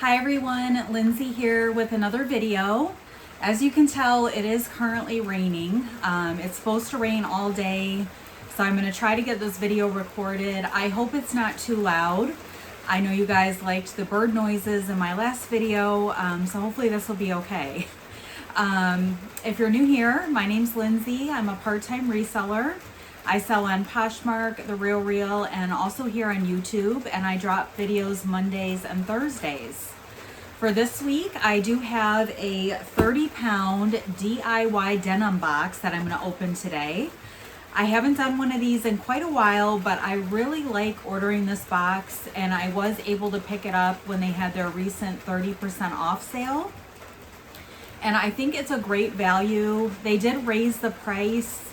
Hi everyone, Lindsay here with another video. As you can tell, it is currently raining. It's supposed to rain all day, so I'm going to try to get this video recorded. I hope it's not too loud. I know you guys liked the bird noises in my last video, so hopefully this will be okay. If you're new here, my name's Lindsay. I'm a part-time reseller. I sell on Poshmark, The Real, and also here on YouTube, and I drop videos Mondays and Thursdays. For this week, I do have a 30-pound DIY denim box that I'm going to open today. I haven't done one of these in quite a while, but I really like ordering this box, and I was able to pick it up when they had their recent 30% off sale. And I think it's a great value. They did raise the price.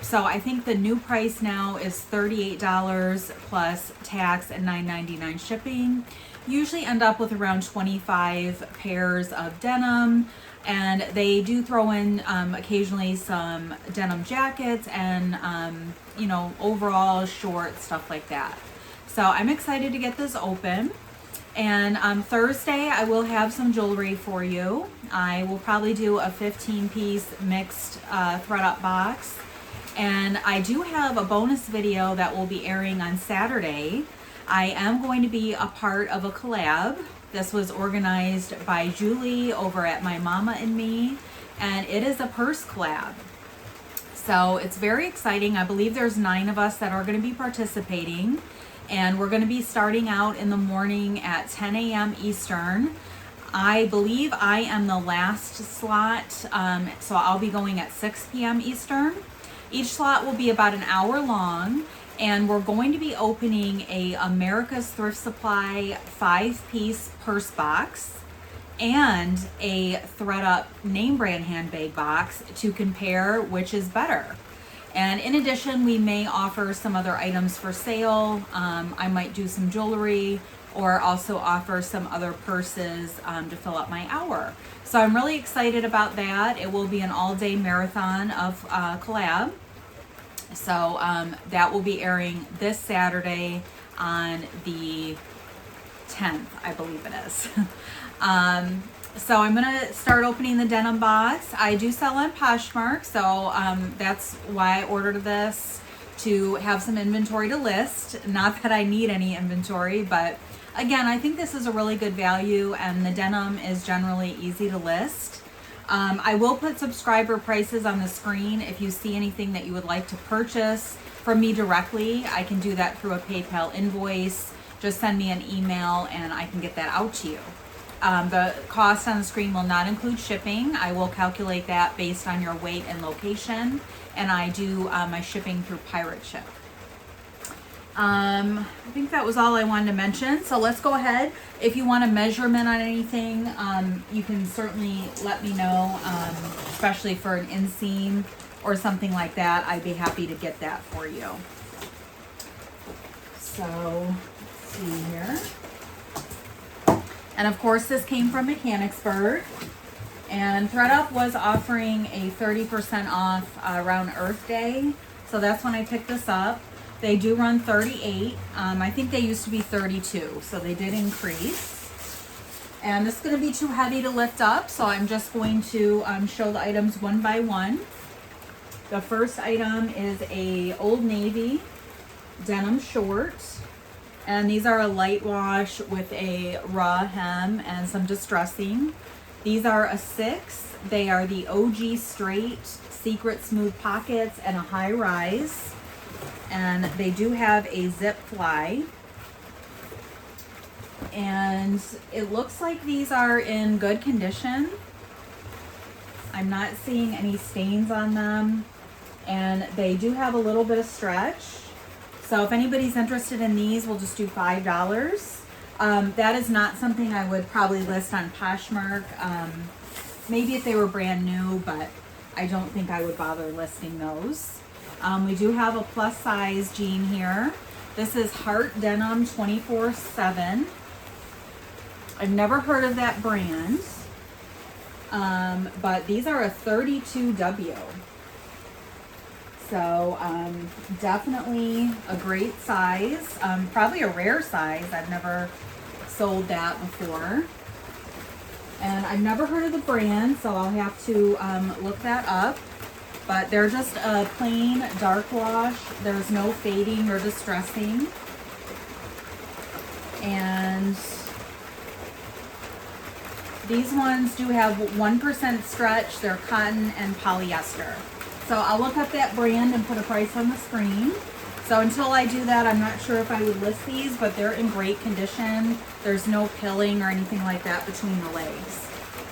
So I think the new price now is $38 plus tax and $9.99 shipping. Usually end up with around 25 pairs of denim, and they do throw in occasionally some denim jackets and overall shorts, stuff like that. So I'm excited to get this open. And on Thursday I will have some jewelry for you. I will probably do a 15-piece mixed Thredup box. And I do have a bonus video that will be airing on Saturday. I am going to be a part of a collab. This was organized by Julie over at My Mama and Me, and it is a purse collab. So it's very exciting. I believe there's 9 of us that are going to be participating, and we're going to be starting out in the morning at 10 a.m. Eastern. I believe I am the last slot, so I'll be going at 6 p.m. Eastern. Each slot will be about an hour long, and we're going to be opening a America's Thrift Supply 5-piece purse box and a Thredup name brand handbag box to compare which is better. And in addition, we may offer some other items for sale. I might do some jewelry or also offer some other purses to fill up my hour. So I'm really excited about that. It will be an all-day marathon of collab. So that will be airing this Saturday on the 10th, I believe it is. So I'm gonna start opening the denim box. I do sell on Poshmark, so that's why I ordered this, to have some inventory to list. Not that I need any inventory, but again, I think this is a really good value, and the denim is generally easy to list. I will put subscriber prices on the screen. If you see anything that you would like to purchase from me directly, I can do that through a PayPal invoice. Just send me an email and I can get that out to you. The cost on the screen will not include shipping. I will calculate that based on your weight and location, and I do my shipping through Pirate Ship. I think that was all I wanted to mention. So let's go ahead. If you want a measurement on anything, you can certainly let me know, especially for an inseam or something like that. I'd be happy to get that for you. So let's see here. And of course, this came from Mechanicsburg. And Thredup was offering a 30% off around Earth Day. So that's when I picked this up. They do run 38. I think they used to be 32, so they did increase. And this is going to be too heavy to lift up, so I'm just going to show the items one by one. The first item is a Old Navy denim short. And these are a light wash with a raw hem and some distressing. These are a 6. They are the OG straight, secret smooth pockets, and a high rise. And they do have a zip fly. And it looks like these are in good condition. I'm not seeing any stains on them. And they do have a little bit of stretch. So if anybody's interested in these, we'll just do $5. That is not something I would probably list on Poshmark. Maybe if they were brand new, but I don't think I would bother listing those. We do have a plus size jean here. This is Heart Denim 24/7. I've never heard of that brand, but these are a 32W. So definitely a great size, probably a rare size. I've never sold that before. And I've never heard of the brand, so I'll have to look that up. But they're just a plain dark wash. There's no fading or distressing. And these ones do have 1% stretch. They're cotton and polyester. So I'll look up that brand and put a price on the screen. So until I do that, I'm not sure if I would list these, but they're in great condition. There's no pilling or anything like that between the legs.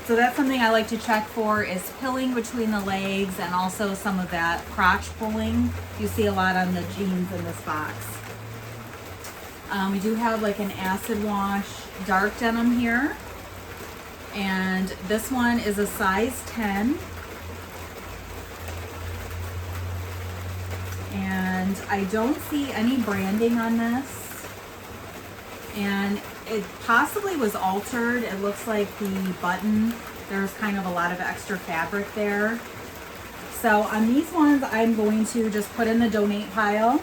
So that's something I like to check for, is pilling between the legs and also some of that crotch pulling. You see a lot on the jeans in this box. We do have like an acid wash dark denim here. And this one is a size 10. And I don't see any branding on this. And it possibly was altered. It looks like the button, there's kind of a lot of extra fabric there. So on these ones, I'm going to just put in the donate pile.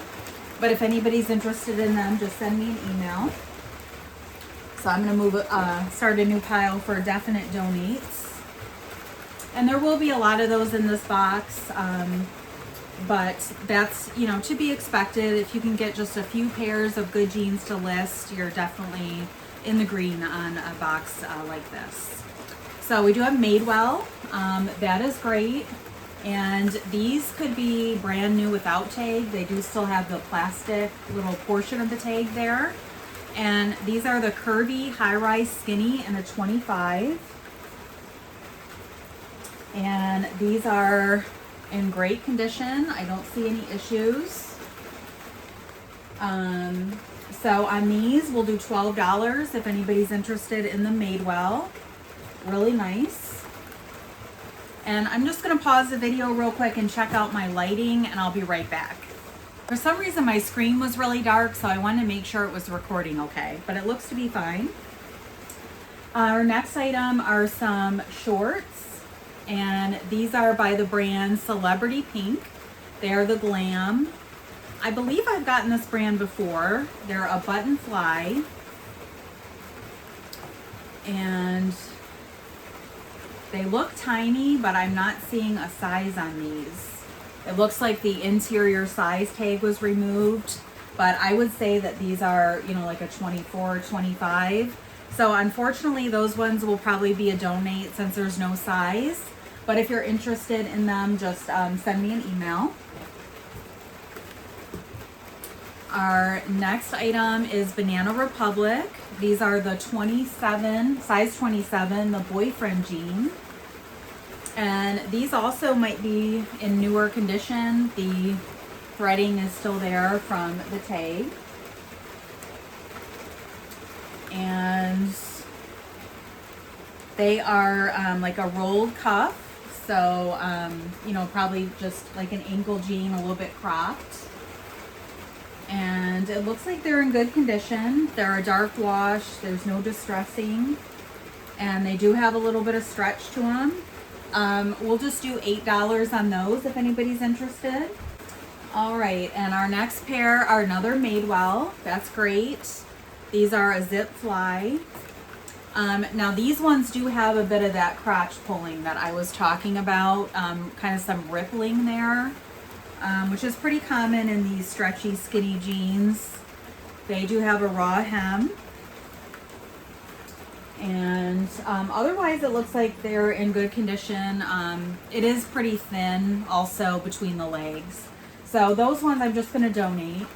But if anybody's interested in them, just send me an email. So I'm going to start a new pile for definite donates. And there will be a lot of those in this box. But that's, you know, to be expected. If you can get just a few pairs of good jeans to list, you're definitely in the green on a box like this. So we do have Madewell. That is great. And these could be brand new without tag. They do still have the plastic little portion of the tag there. And these are the curvy high-rise skinny in a 25. And these are in great condition. I don't see any issues. So on these, we'll do $12 if anybody's interested in the Madewell. Really nice. And I'm just going to pause the video real quick and check out my lighting, and I'll be right back. For some reason, my screen was really dark, so I wanted to make sure it was recording okay, but it looks to be fine. Our next item are some shorts, and these are by the brand Celebrity Pink. They're the Glam. I believe I've gotten this brand before. They're a button fly, and they look tiny, but I'm not seeing a size on these. It looks like the interior size tag was removed, but I would say that these are, you know, like a 24, 25. So unfortunately, those ones will probably be a donate since there's no size. But if you're interested in them, just send me an email. Our next item is Banana Republic. These are the 27, size 27, the boyfriend jean. And these also might be in newer condition. The threading is still there from the tag. And they are like a rolled cuff. So, you know, probably just like an ankle jean, a little bit cropped. And it looks like they're in good condition. They're a dark wash. There's no distressing. And they do have a little bit of stretch to them. We'll just do $8 on those if anybody's interested. All right, and our next pair are another Madewell. That's great. These are a zip fly. Now these ones do have a bit of that crotch pulling that I was talking about, kind of some rippling there, which is pretty common in these stretchy skinny jeans. They do have a raw hem. And otherwise it looks like they're in good condition. It is pretty thin also between the legs. So those ones I'm just going to donate.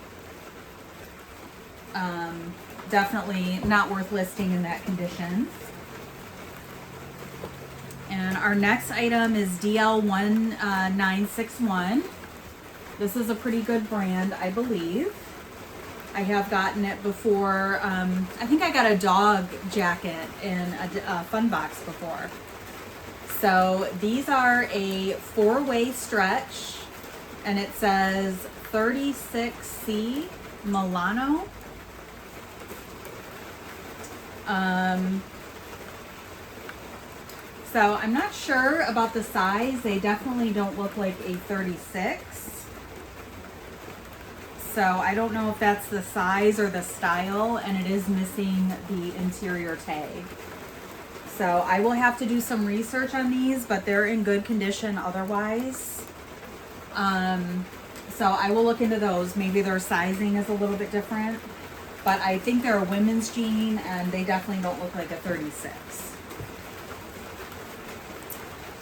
Definitely not worth listing in that condition. And our next item is DL1961. This is a pretty good brand, I believe. I have gotten it before. I think I got a dog jacket in a fun box before. So these are a 4-way stretch, and it says 36C Milano. So I'm not sure about the size. They definitely don't look like a 36. So I don't know if that's the size or the style, and it is missing the interior tag. So I will have to do some research on these, but they're in good condition otherwise. So I will look into those. Maybe their sizing is a little bit different, but I think they're a women's jean and they definitely don't look like a 36.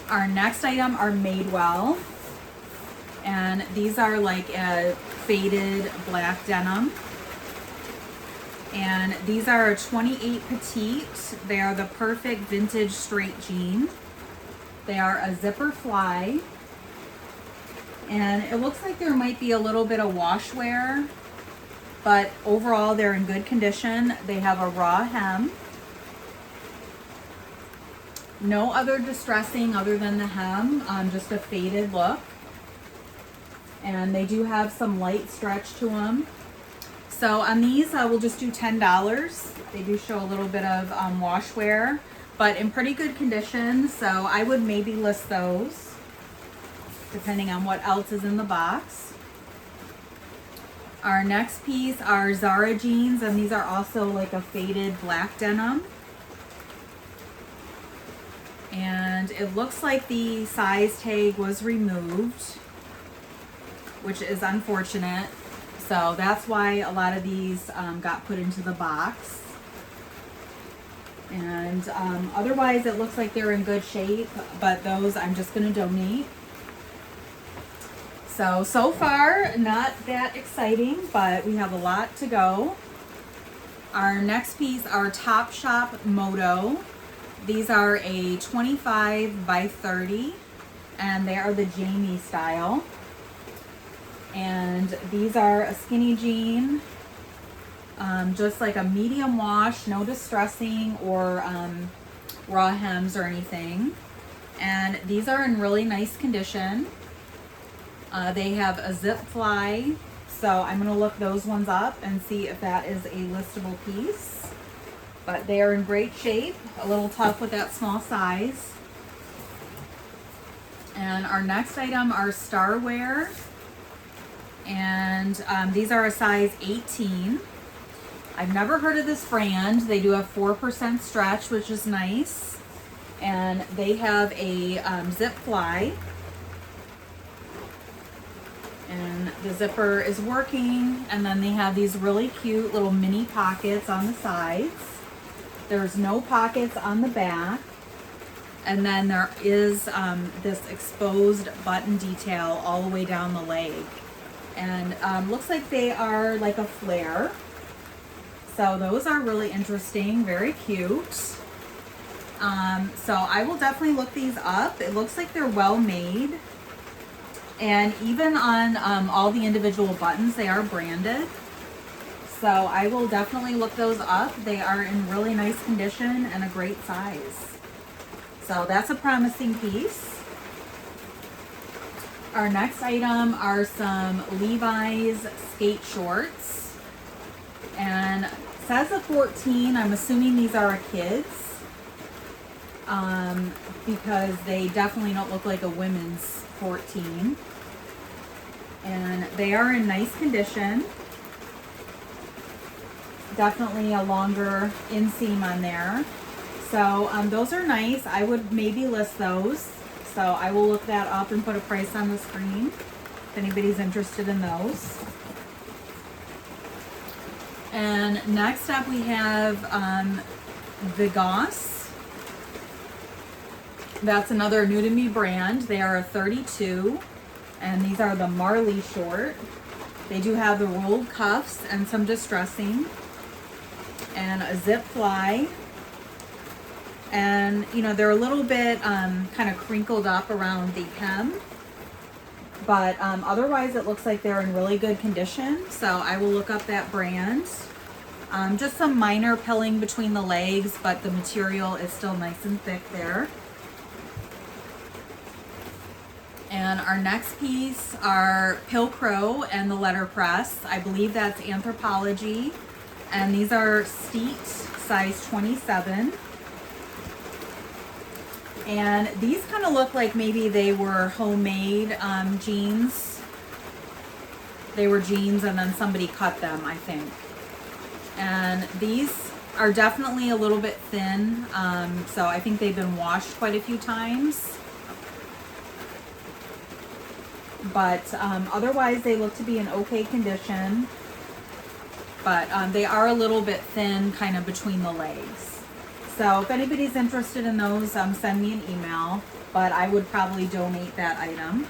Our next item are Madewell, and these are like a faded black denim. And these are a 28 petite. They are the perfect vintage straight jean. They are a zipper fly. And it looks like there might be a little bit of wash wear, but overall they're in good condition. They have a raw hem. No other distressing other than the hem, just a faded look. And they do have some light stretch to them. So on these, we'll just do $10. They do show a little bit of wash wear, but in pretty good condition. So I would maybe list those, depending on what else is in the box. Our next piece are Zara jeans, and these are also like a faded black denim. And it looks like the size tag was removed, which is unfortunate. So that's why a lot of these got put into the box. And otherwise it looks like they're in good shape, but those I'm just going to donate. So far not that exciting, but we have a lot to go. Our next piece are Topshop Moto. These are a 25 by 30, and they are the Jamie style. And these are a skinny jean, just like a medium wash, no distressing or raw hems or anything. And these are in really nice condition. They have a zip fly, so I'm going to look those ones up and see if that is a listable piece. But they are in great shape, a little tough with that small size. And our next item are Starwear. And these are a size 18. I've never heard of this brand. They do have 4% stretch, which is nice. And they have a zip fly. And the zipper is working. And then they have these really cute little mini pockets on the sides. There's no pockets on the back. And then there is this exposed button detail all the way down the leg. And looks like they are like a flare. So those are really interesting, very cute. So I will definitely look these up. It looks like they're well made. And even on all the individual buttons, they are branded. So I will definitely look those up. They are in really nice condition and a great size. So that's a promising piece. Our next item are some Levi's skate shorts. And it says a 14. I'm assuming these are a kid's. Because they definitely don't look like a women's 14. And they are in nice condition. Definitely a longer inseam on there. So those are nice. I would maybe list those. So I will look that up and put a price on the screen if anybody's interested in those. And next up we have Vigos. That's another new to me brand. They are a 32, and these are the Marley short. They do have the rolled cuffs and some distressing, and a zip fly. And you know, they're a little bit kind of crinkled up around the hem, but otherwise it looks like they're in really good condition. So I will look up that brand. Just some minor pilling between the legs, but the material is still nice and thick there. And our next piece are Pilcrow and the letterpress. I believe that's Anthropology. And these are Steet, size 27. And these kind of look like maybe they were homemade jeans. They were jeans and then somebody cut them, I think. And these are definitely a little bit thin. So I think they've been washed quite a few times. But otherwise they look to be in okay condition. But they are a little bit thin kind of between the legs. So if anybody's interested in those, send me an email. But I would probably donate that item.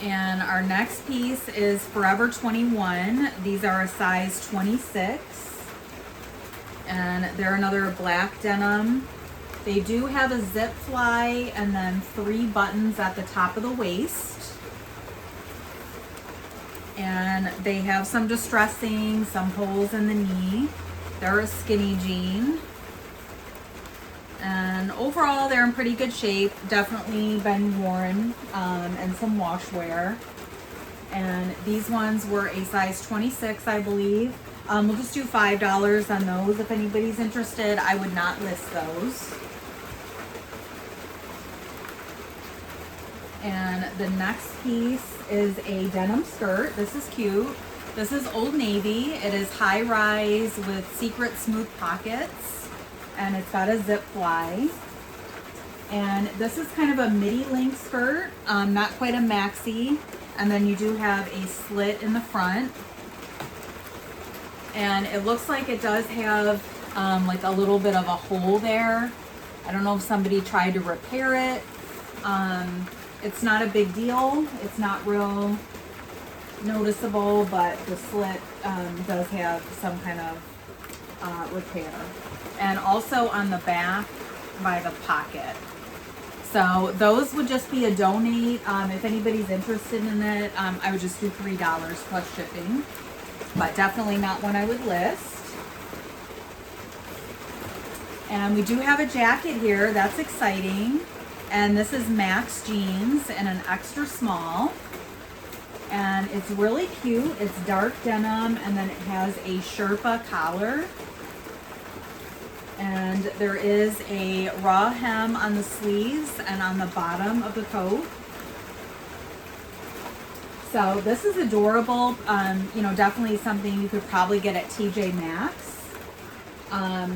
And our next piece is Forever 21. These are a size 26. And they're another black denim. They do have a zip fly and then 3 buttons at the top of the waist. And they have some distressing, some holes in the knee. They're a skinny jean. And overall, they're in pretty good shape. Definitely been worn and some wash wear. And these ones were a size 26, I believe. We'll just do $5 on those if anybody's interested. I would not list those. And the next piece is a denim skirt. This is cute. This is Old Navy. It is high rise with secret smooth pockets. And it's got a zip fly. And this is kind of a midi length skirt, not quite a maxi. And then you do have a slit in the front. And it looks like it does have like a little bit of a hole there. I don't know if somebody tried to repair it. It's not a big deal. It's not real noticeable, but the slit does have some kind of repair. And also on the back by the pocket. So those would just be a donate. If anybody's interested in it, I would just do $3 plus shipping. But definitely not one I would list. And we do have a jacket here. That's exciting. And this is Max Jeans in an extra small. And it's really cute. It's dark denim and then it has a Sherpa collar. And there is a raw hem on the sleeves and on the bottom of the coat. So this is adorable. You know, definitely something you could probably get at TJ Maxx.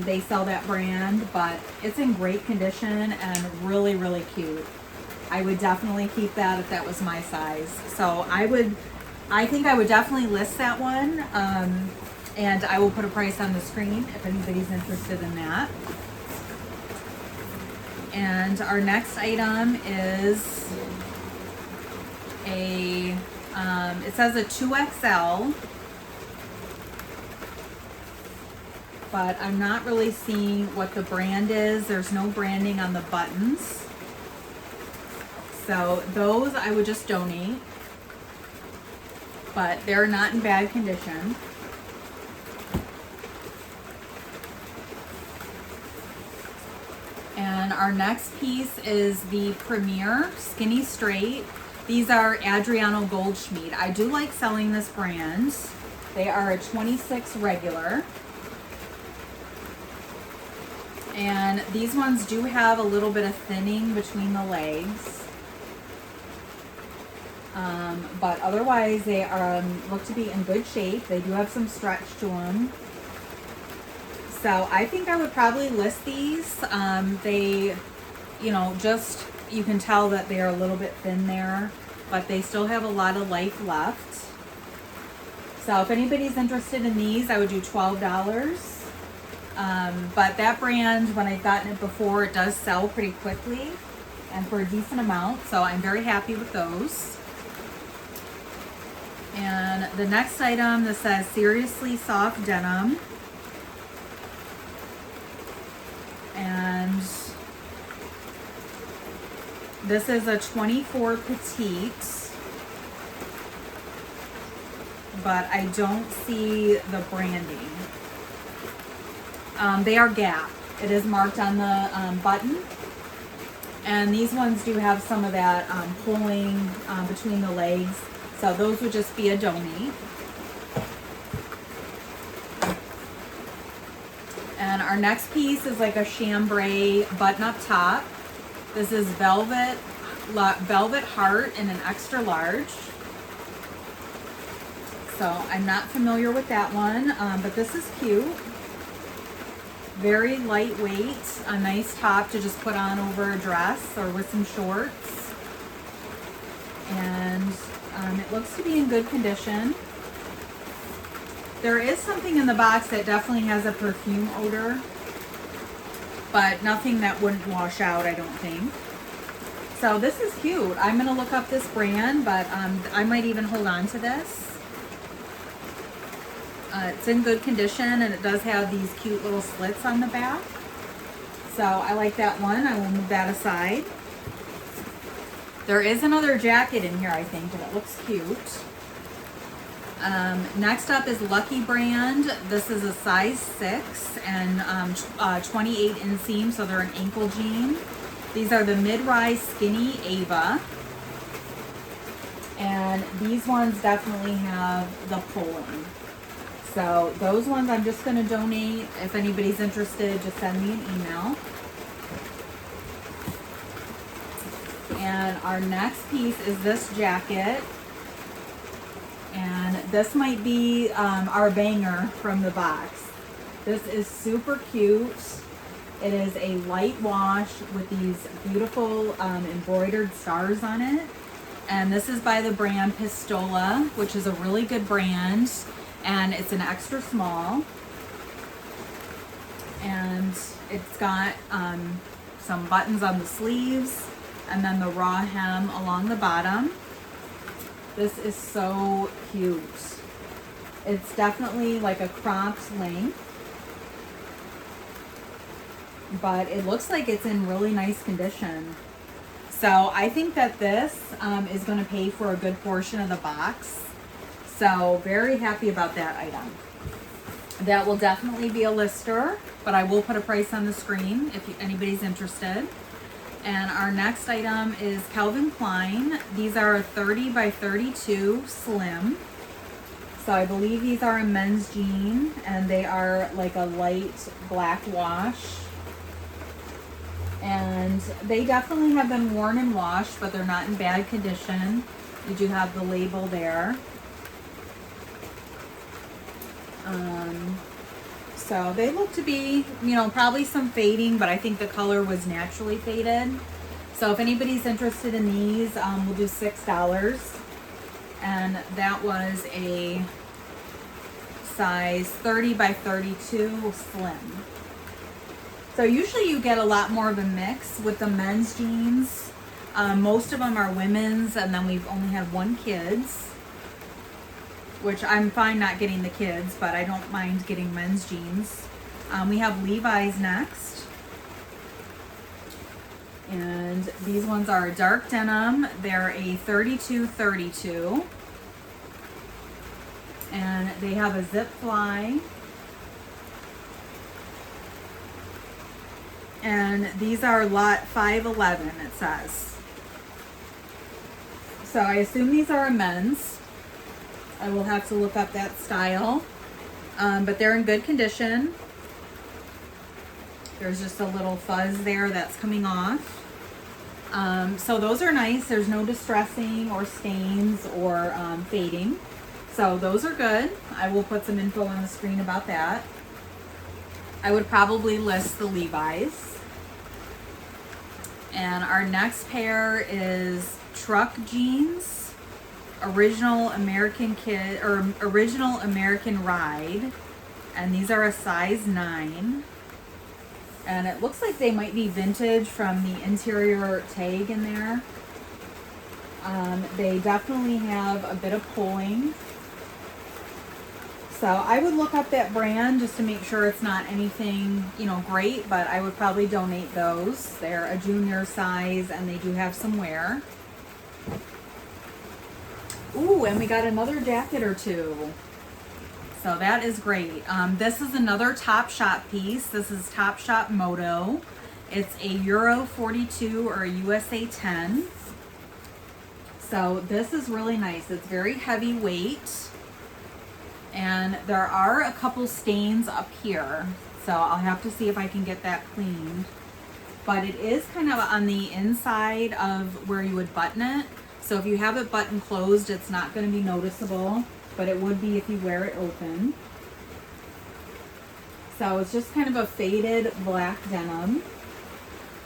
They sell that brand, but it's in great condition and really, really cute. I would definitely keep that if that was my size. So I think I would definitely list that one. And I will put a price on the screen if anybody's interested in that. And our next item is a, it says a 2XL, but I'm not really seeing what the brand is. There's no branding on the buttons. So those I would just donate, but they're not in bad condition. And our next piece is the Premier Skinny Straight. These are Adriano Goldschmied. I do like selling this brand. They are a 26 regular. And these ones do have a little bit of thinning between the legs. But otherwise they are look to be in good shape. They do have some stretch to them. So I think I would probably list these. They, you know, just, you can tell that they're a little bit thin there, but they still have a lot of life left. So if anybody's interested in these, I would do $12. But that brand, when I've gotten it before, it does sell pretty quickly and for a decent amount. So I'm very happy with those. And the next item that says Seriously Soft Denim. And this is a 24 petite, but I don't see the branding. They are Gap. It is marked on the button. And these ones do have some of that pulling between the legs. So those would just be a donate. And our next piece is like a chambray button-up top. This is Velvet Heart in an extra large. So I'm not familiar with that one, but this is cute. Very lightweight, a nice top to just put on over a dress or with some shorts. And it looks to be in good condition. There is something in the box that definitely has a perfume odor, but nothing that wouldn't wash out, I don't think. So this is cute. I'm gonna look up this brand, but I might even hold on to this. It's in good condition, and it does have these cute little slits on the back. So I like that one. I will move that aside. There is another jacket in here, I think, and it looks cute. Next up is Lucky brand. This is a size 6 and 28 inseam, so they're an ankle jean. These are the mid-rise skinny Ava. And these ones definitely have the pulling. So those ones I'm just going to donate. If anybody's interested, just send me an email. And our next piece is this jacket. And this might be our banger from the box. This is super cute. It is a light wash with these beautiful embroidered stars on it. And this is by the brand Pistola, which is a really good brand. And it's an extra small. And it's got some buttons on the sleeves and then the raw hem along the bottom. This is so cute. It's definitely like a cropped length, but it looks like it's in really nice condition. So I think that this is going to pay for a good portion of the box. So very happy about that item. That will definitely be a lister, but I will put a price on the screen if anybody's interested. And our next item is Calvin Klein. These are a 30 by 32 slim. So I believe these are a men's jean, and they are like a light black wash. And they definitely have been worn and washed, but they're not in bad condition. You do have the label there. So they look to be, you know, probably some fading, but I think the color was naturally faded. So if anybody's interested in these, we'll do $6. And that was a size 30 by 32 slim. So usually you get a lot more of a mix with the men's jeans. Most of them are women's, and then we've only had one kids, which I'm fine not getting the kids, but I don't mind getting men's jeans. We have Levi's next. And these ones are a dark denim. They're a 32-32. And they have a zip fly. And these are lot 511, it says. So I assume these are a men's. I will have to look up that style. But they're in good condition. There's just a little fuzz there that's coming off. So those are nice. There's no distressing or stains or fading. So those are good. I will put some info on the screen about that. I would probably list the Levi's. And our next pair is truck jeans. Original American Kid, or Original American Ride. And these are a size 9. And it looks like they might be vintage from the interior tag in there. They definitely have a bit of pulling. So I would look up that brand just to make sure it's not anything, you know, great, but I would probably donate those. They're a junior size and they do have some wear. Ooh, and we got another jacket or two. So that is great. This is another Topshop piece. This is Topshop Moto. It's a Euro 42 or a USA 10. So this is really nice. It's very heavyweight. And there are a couple stains up here. So I'll have to see if I can get that cleaned. But it is kind of on the inside of where you would button it. So if you have it button closed, it's not going to be noticeable. but it would be if you wear it open. So it's just kind of a faded black denim,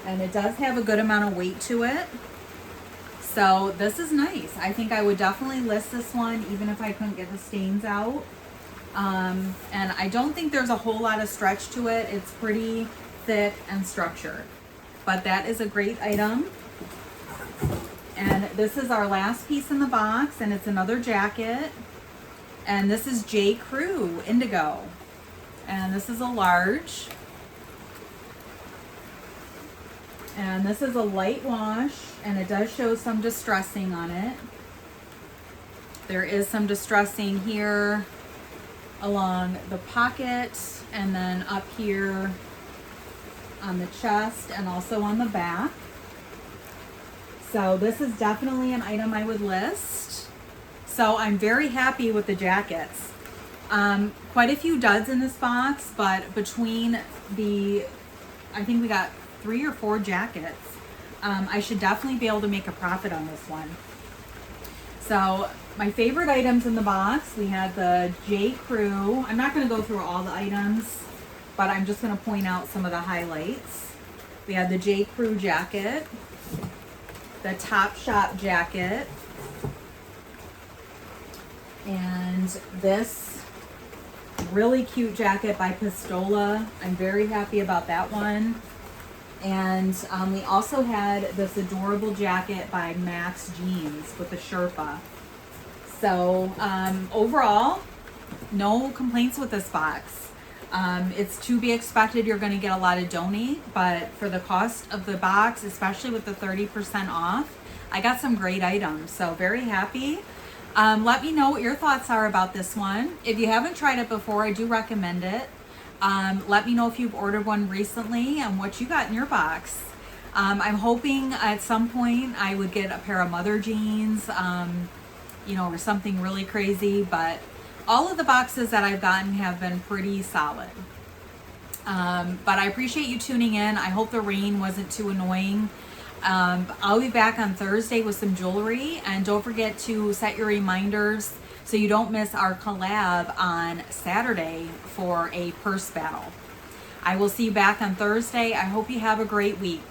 and it does have a good amount of weight to it. So this is nice. I think I would definitely list this one even if I couldn't get the stains out. And I don't think there's a whole lot of stretch to it. It's pretty thick and structured, but that is a great item. And this is our last piece in the box, and it's another jacket, and this is J. Crew Indigo, and this is a large, and this is a light wash, and it does show some distressing on it. There is some distressing here along the pocket, and then up here on the chest, and also on the back. So this is definitely an item I would list. So I'm very happy with the jackets. Quite a few duds in this box, but between I think we got 3 or 4 jackets. I should definitely be able to make a profit on this one. So my favorite items in the box, we had the J. Crew. I'm not going to go through all the items, but I'm just going to point out some of the highlights. We had the J. Crew jacket, the Top Shop jacket, and this really cute jacket by Pistola. I'm very happy about that one. And we also had this adorable jacket by Max Jeans with the Sherpa. So overall, no complaints with this box. It's to be expected you're going to get a lot of donate, but for the cost of the box, especially with the 30% off, I got some great items. So very happy. Let me know what your thoughts are about this one. If you haven't tried it before, I do recommend it. Let me know if you've ordered one recently and what you got in your box. I'm hoping at some point I would get a pair of mother jeans, you know, or something really crazy, but all of the boxes that I've gotten have been pretty solid. But I appreciate you tuning in. I hope the rain wasn't too annoying. I'll be back on Thursday with some jewelry, and don't forget to set your reminders so you don't miss our collab on Saturday for a purse battle. I will see you back on Thursday. I hope you have a great week.